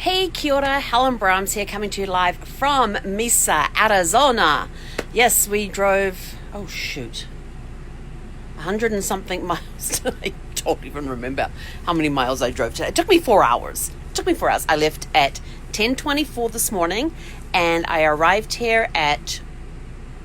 Hey, kia ora, Helen Brahms here, coming to you live from Mesa, Arizona. Yes, we drove, 100 and something miles. I don't even remember how many miles I drove today. It took me 4 hours. I left at 10:24 this morning, and I arrived here at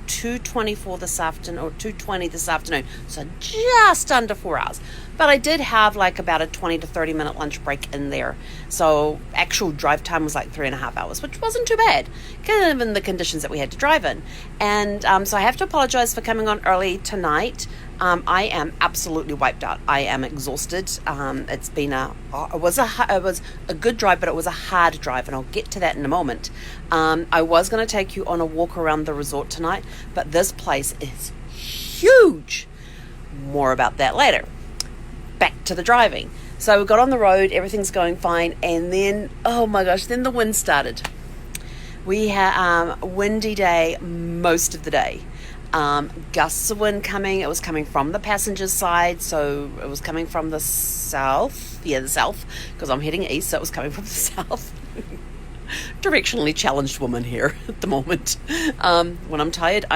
2:24 this afternoon, or 2:20 this afternoon, so just under 4 hours. But I did have like about a 20 to 30 minute lunch break in there, so actual drive time was like 3.5 hours, which wasn't too bad given the conditions that we had to drive in. And so I have to apologize for coming on early tonight. I am absolutely wiped out. I am exhausted. It was a good drive, but it was a hard drive, and I'll get to that in a moment. I was going to take you on a walk around the resort tonight, but this place is huge. More about that later. Back to the driving. So we got on the road, everything's going fine, and then, oh my gosh, then the wind started. We had a windy day most of the day. Gusts of wind coming. It was coming from the passenger's side, so it was coming from the south, because I'm heading east, so it was coming from the south. Directionally challenged woman here at the moment. When I'm tired,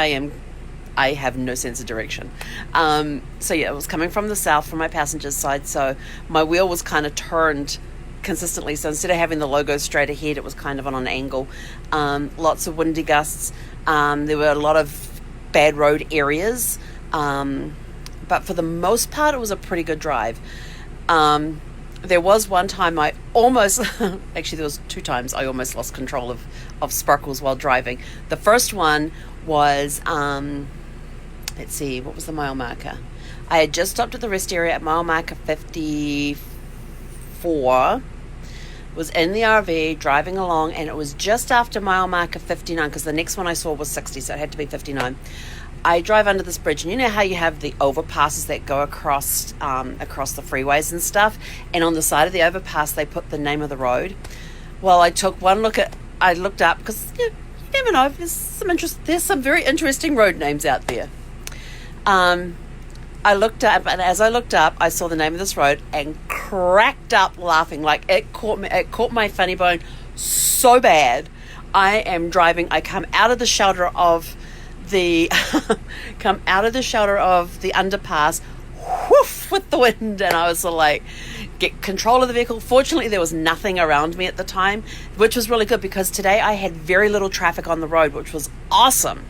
I have no sense of direction. It was coming from the south, from my passenger's side, so my wheel was kind of turned consistently, so instead of having the logo straight ahead, it was kind of on an angle. Lots of windy gusts. There were a lot of bad road areas, but for the most part it was a pretty good drive. There was one time I almost actually there was two times I almost lost control of sparkles while driving. The first one was let's see, what was the mile marker? I had just stopped at the rest area at mile marker 54, was in the RV driving along, and it was just after mile marker 59, because the next one I saw was 60, so it had to be 59. I drive under this bridge, and you know how you have the overpasses that go across the freeways and stuff, and on the side of the overpass they put the name of the road. Well, I looked up, because you never know, there's some very interesting road names out there. I looked up, and as I looked up, I saw the name of this road and cracked up laughing. Like, it caught my funny bone so bad. I am driving. I come out of the shelter of the underpass, whoof, with the wind, and I was sort of like, get control of the vehicle. Fortunately, there was nothing around me at the time, which was really good, because today I had very little traffic on the road, which was awesome.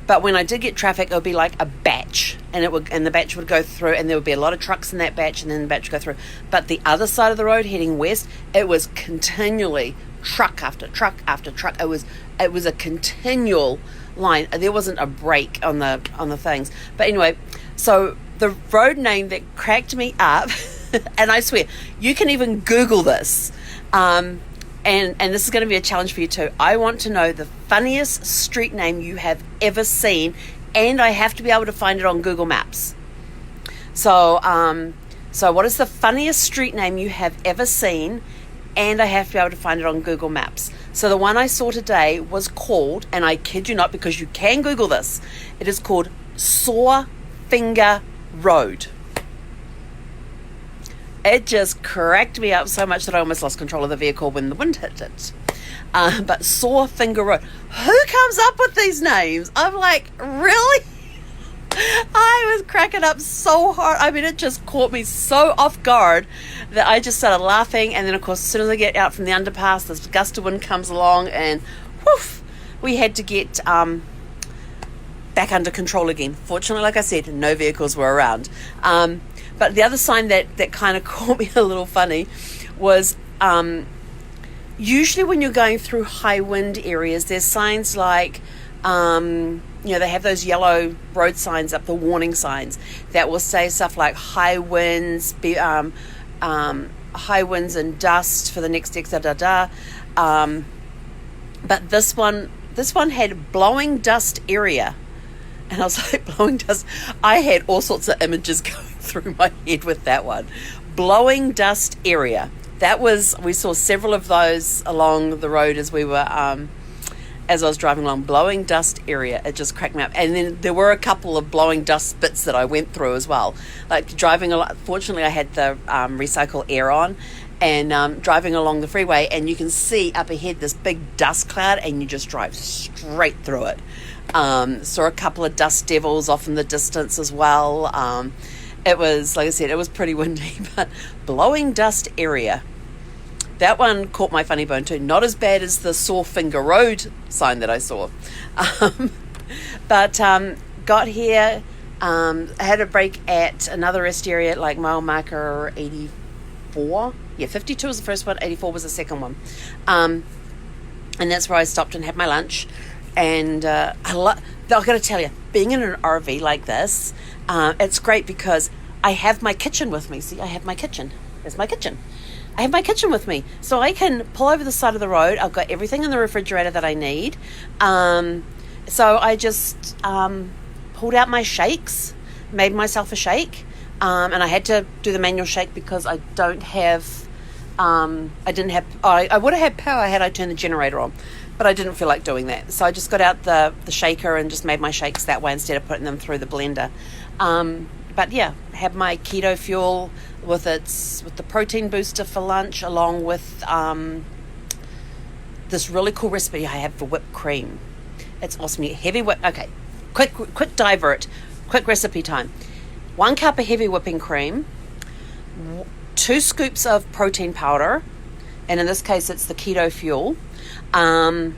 But when I did get traffic, it would be like a batch, and the batch would go through, and there would be a lot of trucks in that batch, and then the batch would go through. But the other side of the road, heading west, it was continually truck after truck after truck. It was a continual line. There wasn't a break on the things. But anyway, so the road name that cracked me up, and I swear you can even Google this. And this is going to be a challenge for you too. I want to know the funniest street name you have ever seen, and I have to be able to find it on Google Maps. So what is the funniest street name you have ever seen, and I have to be able to find it on Google Maps? So the one I saw today was called, and I kid you not, because you can Google this, it is called Sore Finger Road. It just cracked me up so much that I almost lost control of the vehicle when the wind hit it. But Sore Finger Road. Who comes up with these names? I'm like, really? I was cracking up so hard. I mean, it just caught me so off guard that I just started laughing. And then, of course, as soon as I get out from the underpass, this gust of wind comes along, and whoof, we had to get back under control again. Fortunately, like I said, no vehicles were around. But the other sign that kind of caught me a little funny was usually when you're going through high wind areas, there's signs like, they have those yellow road signs up, the warning signs, that will say stuff like high winds and dust for the next X, but this one had blowing dust area. And I was like, blowing dust. I had all sorts of images going through my head with that one. Blowing dust area. We saw several of those along the road as I was driving along. Blowing dust area. It just cracked me up. And then there were a couple of blowing dust bits that I went through as well. Like driving a lot. Fortunately, I had the recycle air on, and driving along the freeway, and you can see up ahead this big dust cloud, and you just drive straight through it. Saw a couple of dust devils off in the distance as well. It was, like I said, it was pretty windy, but blowing dust area. That one caught my funny bone too. Not as bad as the Sore Finger Road sign that I saw. But got here, I had a break at another rest area at like mile marker 84. Yeah, 52 was the first one, 84 was the second one. And that's where I stopped and had my lunch. And I've got to tell you, being in an RV like this, it's great because I have my kitchen with me. See, I have my kitchen. There's my kitchen. I have my kitchen with me. So I can pull over the side of the road. I've got everything in the refrigerator that I need. So I just pulled out my shakes, made myself a shake. And I had to do the manual shake because I don't have, I would have had power had I turned the generator on. But I didn't feel like doing that. So I just got out the shaker and just made my shakes that way instead of putting them through the blender. But yeah, had my keto fuel with the protein booster for lunch, along with this really cool recipe I have for whipped cream. It's awesome. Heavy whip. Okay, quick divert, quick recipe time. 1 cup of heavy whipping cream, 2 scoops of protein powder, and in this case it's the keto fuel. About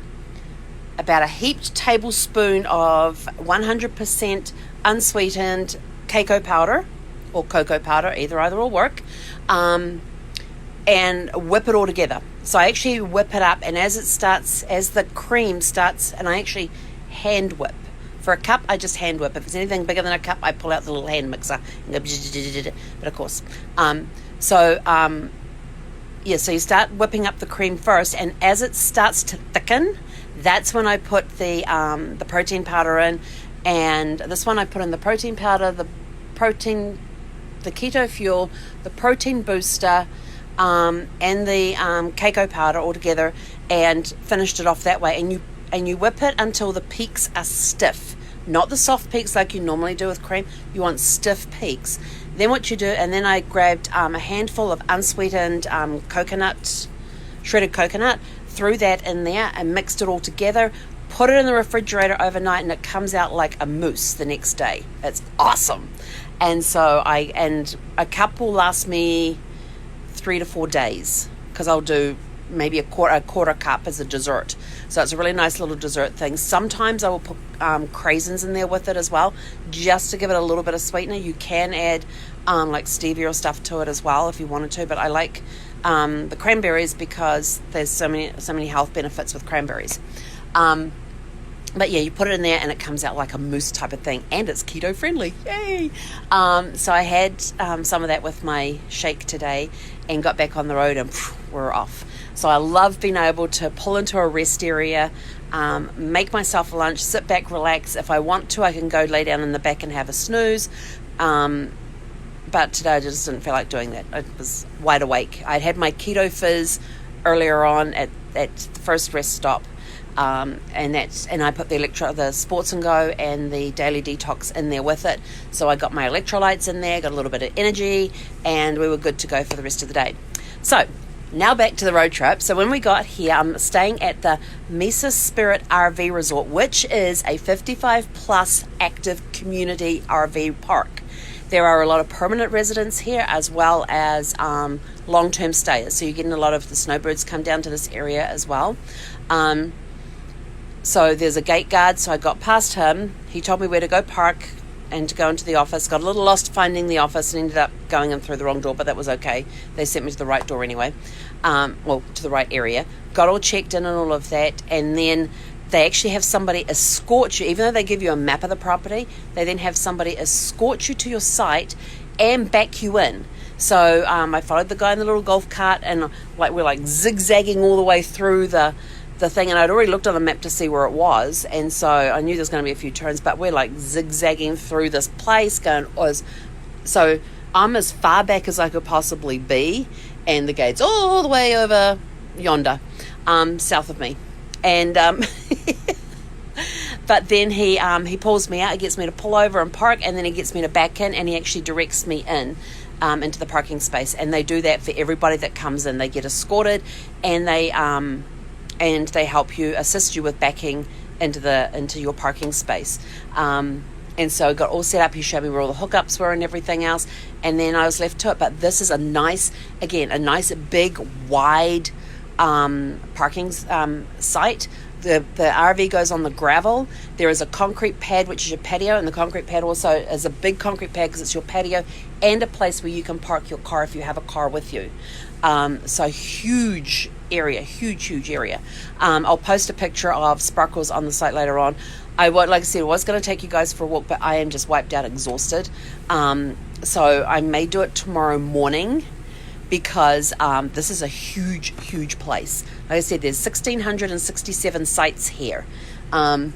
a heaped tablespoon of 100% unsweetened cacao powder or cocoa powder, either will work, and whip it all together. So I actually whip it up, and as the cream starts, and I actually hand whip. For a cup, I just hand whip. If it's anything bigger than a cup, I pull out the little hand mixer and go, but of course. Yeah, so you start whipping up the cream first, and as it starts to thicken, that's when I put the protein powder in. And this one I put in the protein powder, the keto fuel, the protein booster, and the cacao powder all together, and finished it off that way. And you whip it until the peaks are stiff, not the soft peaks like you normally do with cream. You want stiff peaks. Then what you do, and then I grabbed a handful of unsweetened shredded coconut, threw that in there and mixed it all together, put it in the refrigerator overnight, and it comes out like a mousse the next day. It's awesome. And so a cup will last me 3 to 4 days, because I'll do maybe a quarter cup as a dessert. So it's a really nice little dessert thing. Sometimes I will put craisins in there with it as well, just to give it a little bit of sweetener. You can add like stevia or stuff to it as well if you wanted to, but I like the cranberries because there's so many health benefits with cranberries. But yeah, you put it in there and it comes out like a mousse type of thing, and it's keto friendly. Yay! So I had some of that with my shake today and got back on the road, and we're off. So I love being able to pull into a rest area, make myself a lunch, sit back, relax. If I want to, I can go lay down in the back and have a snooze. But today I just didn't feel like doing that. I was wide awake. I had my keto fizz earlier on at the first rest stop. And I put the Sports and Go and the Daily Detox in there with it. So I got my electrolytes in there, got a little bit of energy, and we were good to go for the rest of the day. So now back to the road trip. So when we got here, I'm staying at the Mesa Spirit RV Resort, which is a 55 plus active community RV park. There are a lot of permanent residents here, as well as long-term stayers. So you're getting a lot of the snowbirds come down to this area as well. So there's a gate guard, so I got past him. He told me where to go park and to go into the office. Got a little lost finding the office and ended up going in through the wrong door, but that was okay. They sent me to the right door anyway. To the right area. Got all checked in and all of that, and then they actually have somebody escort you. Even though they give you a map of the property, they then have somebody escort you to your site and back you in. So I followed the guy in the little golf cart, and we're zigzagging all the way through the thing, and I'd already looked on the map to see where it was, and so I knew there was going to be a few turns, but we're zigzagging through this place so I'm as far back as I could possibly be, and the gate's all the way over yonder, south of me, and but then he pulls me out, he gets me to pull over and park, and then he gets me to back in, and he actually directs me in. into the parking space, and they do that for everybody that comes in. They get escorted, and they help you, assist you with backing into your parking space. And so I got all set up. He showed me where all the hookups were and everything else, and then I was left to it. But this is a nice big wide parking site. The RV goes on the gravel. There is a concrete pad, which is your patio, and the concrete pad also is a big concrete pad because it's your patio and a place where you can park your car if you have a car with you. So huge area. I'll post a picture of Sparkles on the site later on. Like I said, I was going to take you guys for a walk, but I am just wiped out, exhausted. So I may do it tomorrow morning, because this is a huge place. Like I said, there's 1,667 sites here. I'll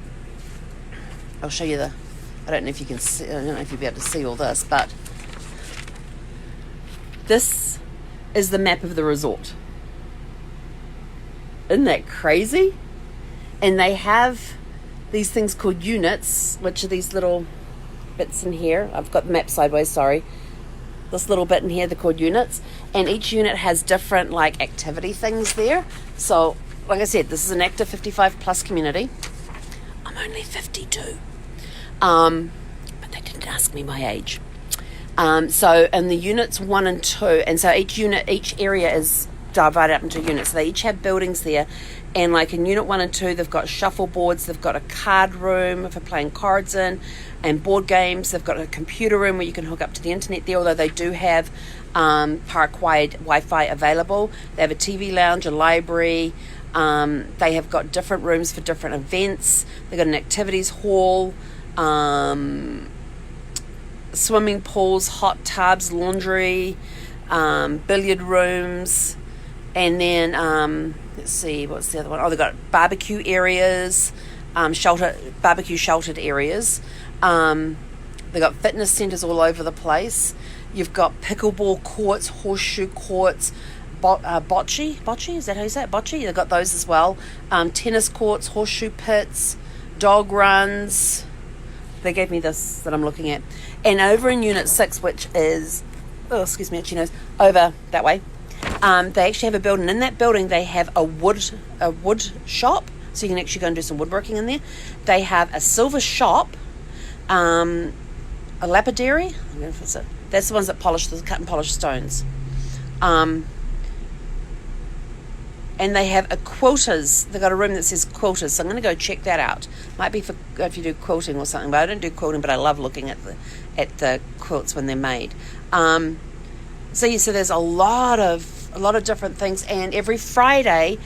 show you I don't know if you can see, I don't know if you'll be able to see all this, but this is the map of the resort. Isn't that crazy? And they have these things called units, which are these little bits in here. I've got the map sideways, sorry. This little bit in here, they're called units, and each unit has different like activity things there. So like I said, this is an active 55 plus community. I'm only 52, but they didn't ask me my age. So in the units 1 and 2, and so each area is divided up into units. So they each have buildings there, and like in unit 1 and 2, they've got shuffle boards, they've got a card room for playing cards in, and board games. They've got a computer room where you can hook up to the internet there, although they do have park-wide Wi-Fi available. They have a TV lounge, a library. They have got different rooms for different events. They've got an activities hall, swimming pools, hot tubs, laundry, billiard rooms, and then let's see, what's the other one? Oh, they've got barbecue areas, barbecue sheltered areas. They've got fitness centres all over the place. You've got pickleball courts, horseshoe courts, bocce, is that how you say it? Bocce? They've got those as well. Tennis courts, horseshoe pits, dog runs. They gave me this that I'm looking at. And over in Unit 6, which is, itchy nose, over that way, they actually have a building. In that building, they have a wood shop, so you can actually go and do some woodworking in there. They have a silver shop, a lapidary. I don't know if it's that's the ones that cut and polish stones. And they have a quilters. They've got a room that says quilters, so I'm going to go check that out. Might be for if you do quilting or something, but I don't do quilting, but I love looking at the quilts when they're made. So there's a lot of different things, and every Friday,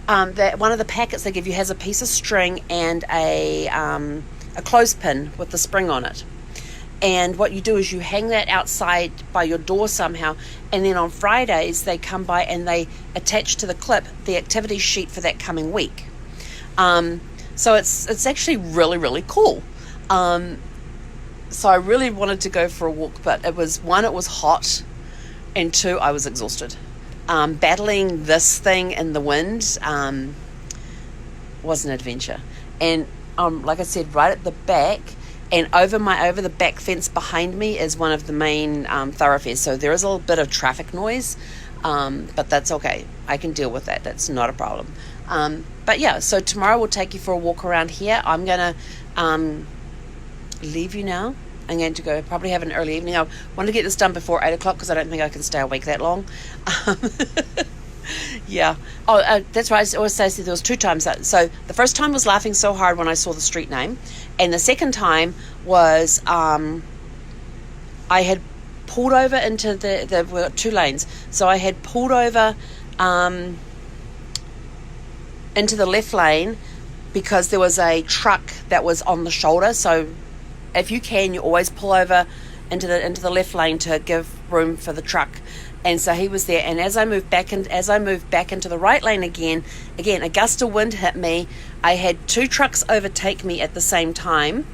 that one of the packets they give you has a piece of string and a clothespin with the spring on it. And what you do is you hang that outside by your door somehow, and then on Fridays they come by and they attach to the clip the activity sheet for that coming week. So it's actually really, really cool. So I really wanted to go for a walk, but it was hot, and 2, I was exhausted. Battling this thing in the wind was an adventure. And like I said, right at the back, and over the back fence behind me is one of the main thoroughfares. So there is a little bit of traffic noise, but that's okay. I can deal with that. That's not a problem. But yeah, so tomorrow we'll take you for a walk around here. I'm going to leave you now. I'm going to go probably have an early evening. I want to get this done before 8 o'clock because I don't think I can stay awake that long. Yeah. Oh, that's right. I always say there was 2 times that. So the first time was laughing so hard when I saw the street name, and the second time was I had pulled over into we've got 2 lanes. So I had pulled over into the left lane because there was a truck that was on the shoulder. So if you can, you always pull over into the left lane to give room for the truck. And so he was there, and as I moved back into the right lane again, a gust of wind hit me. I had 2 trucks overtake me at the same time,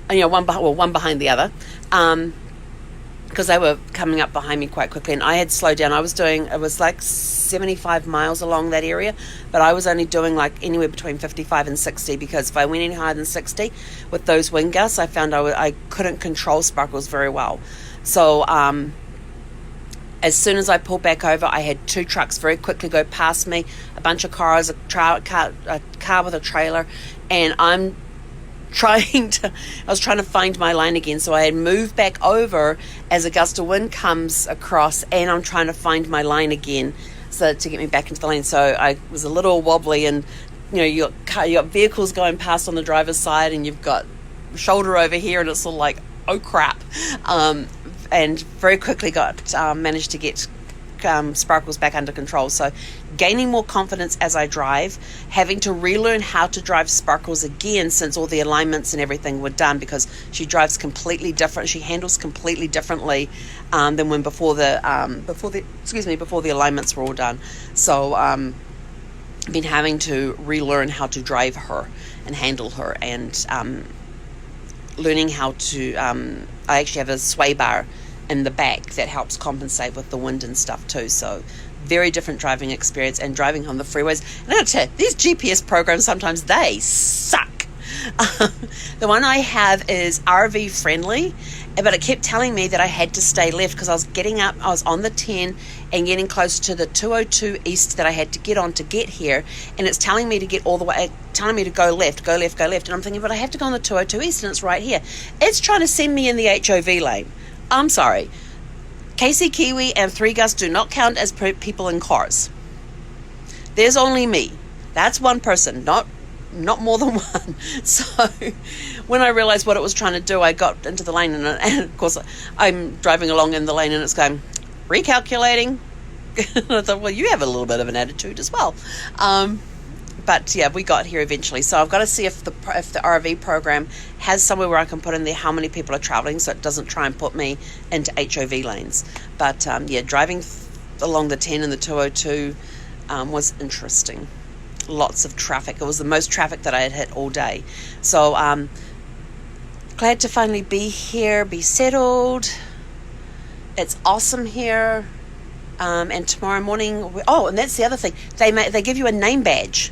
one behind the other, because they were coming up behind me quite quickly, and I had slowed down. It was like 75 miles along that area, but I was only doing like anywhere between 55 and 60, because if I went any higher than 60 with those wind gusts, I found I couldn't control Sparkles very well. So As soon as I pulled back over, I had 2 trucks very quickly go past me, a bunch of cars, a car with a trailer, and I was trying to find my lane again. So I had moved back over as a gust of wind comes across, and I'm trying to find my lane again so to get me back into the lane. So I was a little wobbly, and you got vehicles going past on the driver's side, and you've got shoulder over here, and it's all like, oh crap. And very quickly managed to get Sparkles back under control. So gaining more confidence as I drive, having to relearn how to drive Sparkles again since all the alignments and everything were done, because she drives completely different. She handles completely differently than when before the alignments were all done. So I've been having to relearn how to drive her and handle her, and learning how to I actually have a sway bar in the back that helps compensate with the wind and stuff too. So very different driving experience, and driving on the freeways. And I gotta tell you, these GPS programs sometimes they suck. The one I have is RV friendly, but it kept telling me that I had to stay left because I was on the 10 and getting close to the 202 east that I had to get on to get here, and it's telling me to get all the way, telling me to go left, and I'm thinking, but I have to go on the 202 east and it's right here. It's trying to send me in the HOV lane. I'm sorry. Casey Kiwi and 3 Gus do not count as people in cars. There's only me. That's one person, not more than one. So when I realized what it was trying to do, I got into the lane, and of course I'm driving along in the lane, and it's going, recalculating. And I thought, well, you have a little bit of an attitude as well. But yeah, we got here eventually. So I've got to see if the RV program has somewhere where I can put in there how many people are traveling, so it doesn't try and put me into HOV lanes. But yeah, driving along the 10 and the 202 was interesting. Lots of traffic. It was the most traffic that I had hit all day. So glad to finally be here, be settled. It's awesome here. And tomorrow morning, and that's the other thing. They give you a name badge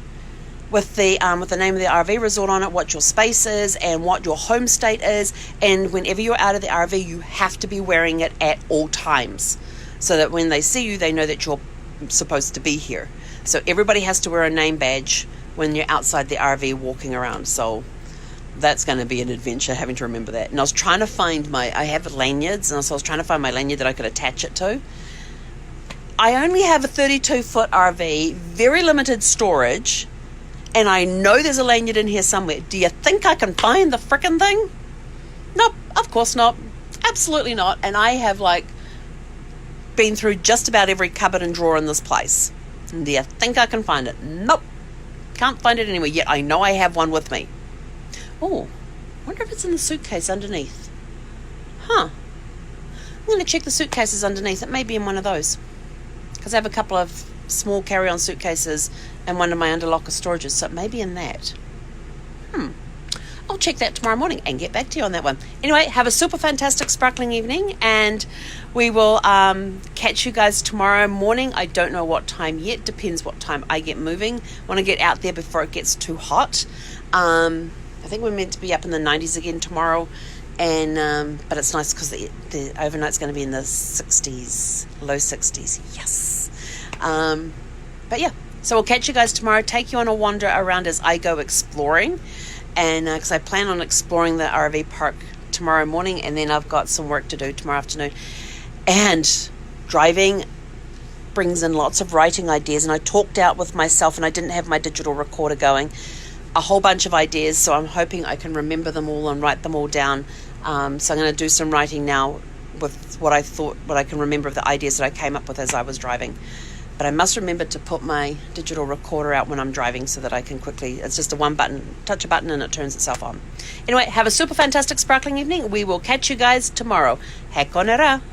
with the name of the RV resort on it, what your space is, and what your home state is. And whenever you're out of the RV, you have to be wearing it at all times, so that when they see you, they know that you're supposed to be here. So everybody has to wear a name badge when you're outside the RV walking around. So that's going to be an adventure, having to remember that. And I was trying to find I have lanyards, and so I was trying to find my lanyard that I could attach it to. I only have a 32-foot RV, very limited storage, and I know there's a lanyard in here somewhere. Do you think I can find the frickin' thing? Nope, of course not. Absolutely not. And I have been through just about every cupboard and drawer in this place. And do you think I can find it? Nope. Can't find it anywhere yet. I know I have one with me. Oh, wonder if it's in the suitcase underneath. Huh. I'm going to check the suitcases underneath. It may be in one of those, because I have a couple of small carry-on suitcases and one of my underlocker storages, so it may be in that. I'll check that tomorrow morning and get back to you on that one. Anyway, have a super fantastic sparkling evening, and we will catch you guys tomorrow morning. I don't know what time yet. Depends what time I get moving. Want to get out there before it gets too hot. I think we're meant to be up in the 90s again tomorrow, and but it's nice because the overnight's going to be in the 60s, low 60s. Yes. But yeah, so we'll catch you guys tomorrow. Take you on a wander around as I go exploring, and because I plan on exploring the RV park tomorrow morning, and then I've got some work to do tomorrow afternoon. And driving brings in lots of writing ideas, and I talked out with myself, and I didn't have my digital recorder going, a whole bunch of ideas, so I'm hoping I can remember them all and write them all down. So I'm going to do some writing now with what I can remember of the ideas that I came up with as I was driving. But I must remember to put my digital recorder out when I'm driving so that I can quickly, it's just touch a button and it turns itself on. Anyway, have a super fantastic sparkling evening. We will catch you guys tomorrow. Hekonera.